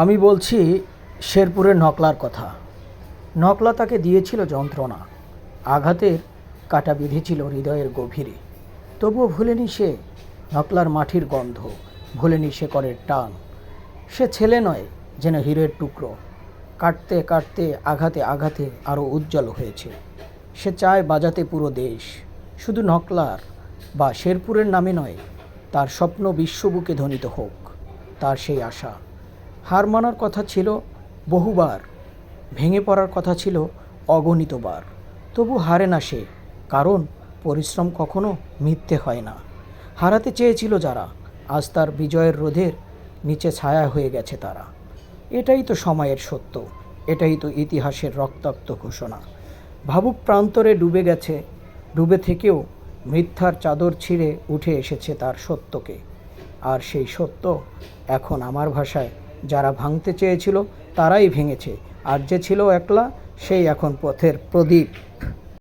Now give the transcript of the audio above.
আমি বলছি শেরপুরের নকলার কথা। নকলা তাকে দিয়েছিল যন্ত্রণা, আঘাতের কাঁটা বিঁধেছিল হৃদয়ের গভীরে। তবুও ভুলেনি সে নকলার মাটির গন্ধ, ভুলেনি শেকড়ের টান। সে ছেলে নয়, যেন হীরের টুকরো, কাটতে কাটতে আঘাতে আঘাতে আরও উজ্জ্বল হয়েছে। সে চায় বাজাতে পুরো দেশ, শুধু নকলার বা শেরপুরের নামে নয়, তার স্বপ্ন বিশ্ববুকে ধ্বনিত হোক। তার সেই আশা। হার মানার কথা ছিল বহুবার, ভেঙে পড়ার কথা ছিল অগণিতবার, তবু হারে না সে, কারণ পরিশ্রম কখনো মিথ্যে হয় না। হারাতে চেয়েছিল যারা, আজ তার বিজয়ের রোধের নিচে ছায়া হয়ে গেছে তারা। এটাই তো সময়ের সত্য, এটাই তো ইতিহাসের রক্তাক্ত ঘোষণা। ভাবুক প্রান্তরে ডুবে গেছে, ডুবে থেকেও মিথ্যার চাদর ছিঁড়ে উঠে এসেছে তার সত্যকে। আর সেই সত্য এখন আমার ভাষায়, যারা ভাঙতে চেয়েছিল তারাই ভেঙেছে, আর যে ছিল একলা সেই এখন পথের প্রদীপ।